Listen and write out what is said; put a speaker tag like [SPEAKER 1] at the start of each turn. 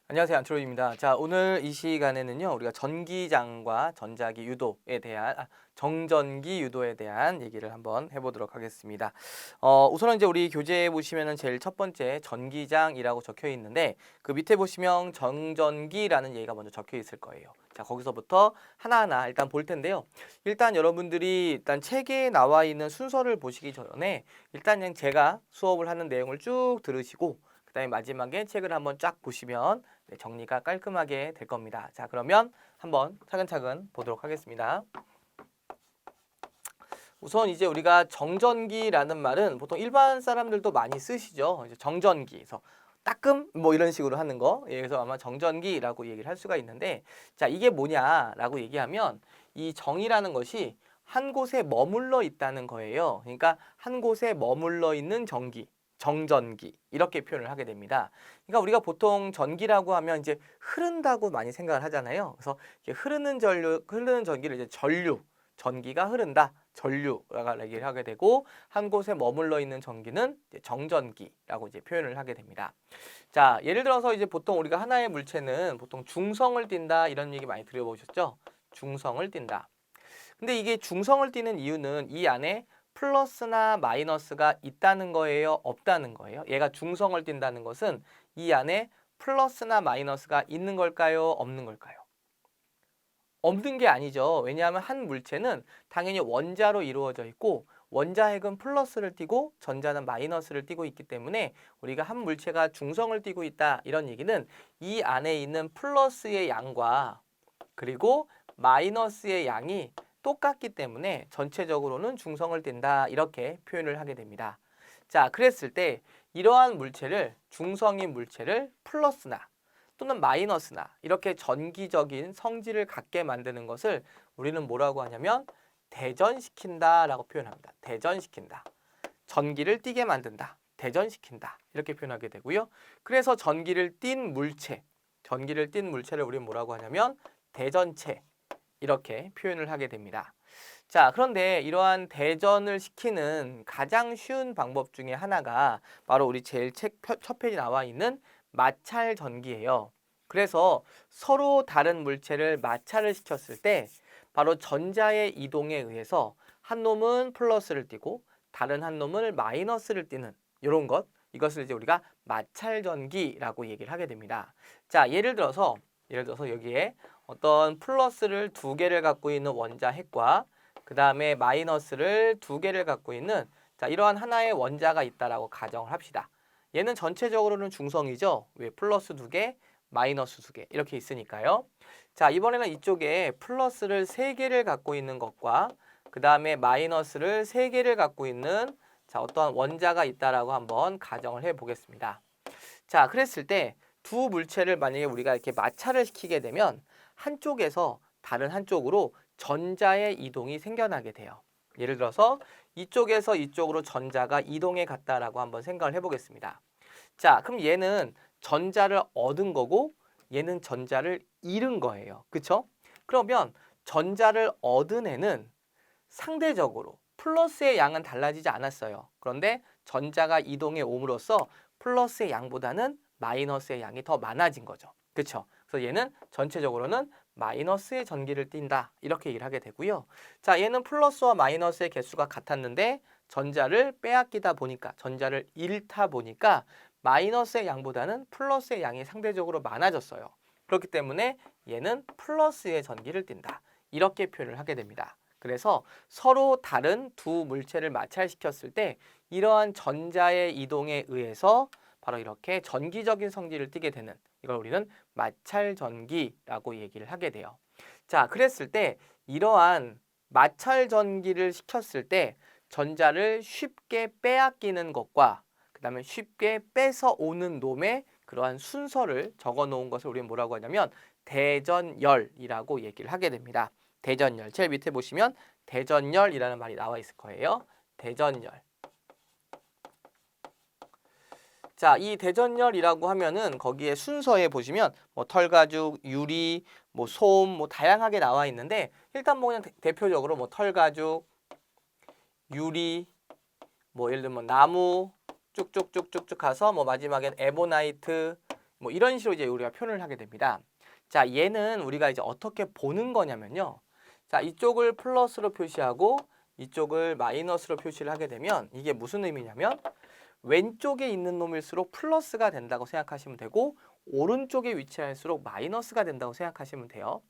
[SPEAKER 1] 안녕하세요. 안트로입니다. 자, 오늘 이 시간에는요, 우리가 전기장과 전자기 유도에 대한, 정전기 유도에 대한 얘기를 한번 해보도록 하겠습니다. 우선은 이제 우리 교재에 보시면은 제일 첫 번째 전기장이라고 적혀 있는데, 그 밑에 보시면 정전기라는 얘기가 먼저 적혀 있을 거예요. 자, 거기서부터 하나하나 일단 볼 텐데요. 일단 여러분들이 일단 책에 나와 있는 순서를 보시기 전에 일단 그냥 제가 수업을 하는 내용을 쭉 들으시고, 그다음에 마지막에 책을 한번 쫙 보시면 정리가 깔끔하게 될 겁니다. 자, 그러면 한번 차근차근 보도록 하겠습니다. 우선 이제 우리가 정전기라는 말은 보통 일반 사람들도 많이 쓰시죠. 이제 정전기, 그래서 따끔 뭐 이런 식으로 하는 거. 그래서 아마 정전기라고 얘기를 할 수가 있는데, 자, 이게 뭐냐라고 얘기하면 이 정이라는 것이 한 곳에 머물러 있다는 거예요. 그러니까 한 곳에 머물러 있는 전기, 정전기 이렇게 표현을 하게 됩니다. 그러니까 우리가 보통 전기라고 하면 이제 흐른다고 많이 생각을 하잖아요. 그래서 흐르는 전기를 이제 전류, 전기가 흐른다. 전류가 얘기를 하게 되고 한 곳에 머물러 있는 전기는 이제 정전기라고 이제 표현을 하게 됩니다. 자, 예를 들어서 이제 보통 우리가 하나의 물체는 보통 중성을 띈다 이런 얘기 많이 들어보셨죠? 중성을 띈다. 근데 이게 중성을 띠는 이유는 이 안에 플러스나 마이너스가 있다는 거예요? 없다는 거예요? 얘가 중성을 띈다는 것은 이 안에 플러스나 마이너스가 있는 걸까요? 없는 걸까요? 없는 게 아니죠. 왜냐하면 한 물체는 당연히 원자로 이루어져 있고 원자핵은 플러스를 띠고 전자는 마이너스를 띠고 있기 때문에 우리가 한 물체가 중성을 띠고 있다 이런 얘기는 이 안에 있는 플러스의 양과 그리고 마이너스의 양이 똑같기 때문에 전체적으로는 중성을 띈다 이렇게 표현을 하게 됩니다. 자, 그랬을 때 이러한 물체를 중성인 물체를 플러스나 또는 마이너스나 이렇게 전기적인 성질을 갖게 만드는 것을 우리는 뭐라고 하냐면 대전시킨다라고 표현합니다. 대전시킨다. 전기를 띠게 만든다. 대전시킨다. 이렇게 표현하게 되고요. 그래서 전기를 띤 물체를 우리는 뭐라고 하냐면 대전체 이렇게 표현을 하게 됩니다. 자, 그런데 이러한 대전을 시키는 가장 쉬운 방법 중에 하나가 바로 우리 제일 책 첫 페이지 나와 있는 마찰 전기예요. 그래서 서로 다른 물체를 마찰을 시켰을 때 바로 전자의 이동에 의해서 한 놈은 플러스를 띠고 다른 한 놈은 마이너스를 띠는 이런 것, 이것을 이제 우리가 마찰 전기라고 얘기를 하게 됩니다. 자, 예를 들어서 여기에 어떤 플러스를 두 개를 갖고 있는 원자핵과 그 다음에 마이너스를 두 개를 갖고 있는 자, 이러한 하나의 원자가 있다라고 가정을 합시다. 얘는 전체적으로는 중성이죠. 왜? 플러스 두 개, 마이너스 두 개 이렇게 있으니까요. 자, 이번에는 이쪽에 플러스를 세 개를 갖고 있는 것과 그 다음에 마이너스를 세 개를 갖고 있는 자, 어떠한 원자가 있다라고 한번 가정을 해 보겠습니다. 자, 그랬을 때 두 물체를 만약에 우리가 이렇게 마찰을 시키게 되면 한쪽에서 다른 한쪽으로 전자의 이동이 생겨나게 돼요. 예를 들어서 이쪽에서 이쪽으로 전자가 이동해 갔다라고 한번 생각을 해보겠습니다. 자, 그럼 얘는 전자를 얻은 거고 얘는 전자를 잃은 거예요. 그쵸? 그러면 전자를 얻은 애는 상대적으로 플러스의 양은 달라지지 않았어요. 그런데 전자가 이동해 옴으로써 플러스의 양보다는 마이너스의 양이 더 많아진 거죠. 그렇죠? 그래서 얘는 전체적으로는 마이너스의 전기를 띈다. 이렇게 얘기를 하게 되고요. 자, 얘는 플러스와 마이너스의 개수가 같았는데 전자를 빼앗기다 보니까 전자를 잃다 보니까 마이너스의 양보다는 플러스의 양이 상대적으로 많아졌어요. 그렇기 때문에 얘는 플러스의 전기를 띈다. 이렇게 표현을 하게 됩니다. 그래서 서로 다른 두 물체를 마찰시켰을 때 이러한 전자의 이동에 의해서 바로 이렇게 전기적인 성질을 띠게 되는 이걸 우리는 마찰 전기라고 얘기를 하게 돼요. 자, 그랬을 때 이러한 마찰 전기를 시켰을 때 전자를 쉽게 빼앗기는 것과 그다음에 쉽게 뺏어 오는 놈의 그러한 순서를 적어 놓은 것을 우리는 뭐라고 하냐면 대전열이라고 얘기를 하게 됩니다. 대전열. 제일 밑에 보시면 대전열이라는 말이 나와 있을 거예요. 대전열. 자, 이 대전열이라고 하면은 거기에 순서에 보시면 뭐 털가죽, 유리, 뭐 솜, 뭐 다양하게 나와 있는데 일단 뭐 그냥 대표적으로 뭐 털가죽, 유리, 뭐 예를 들면 나무 쭉쭉쭉쭉쭉 가서 뭐 마지막엔 에보나이트 뭐 이런 식으로 이제 우리가 표현을 하게 됩니다. 자, 얘는 우리가 이제 어떻게 보는 거냐면요. 자, 이쪽을 플러스로 표시하고 이쪽을 마이너스로 표시를 하게 되면 이게 무슨 의미냐면 왼쪽에 있는 놈일수록 플러스가 된다고 생각하시면 되고 오른쪽에 위치할수록 마이너스가 된다고 생각하시면 돼요.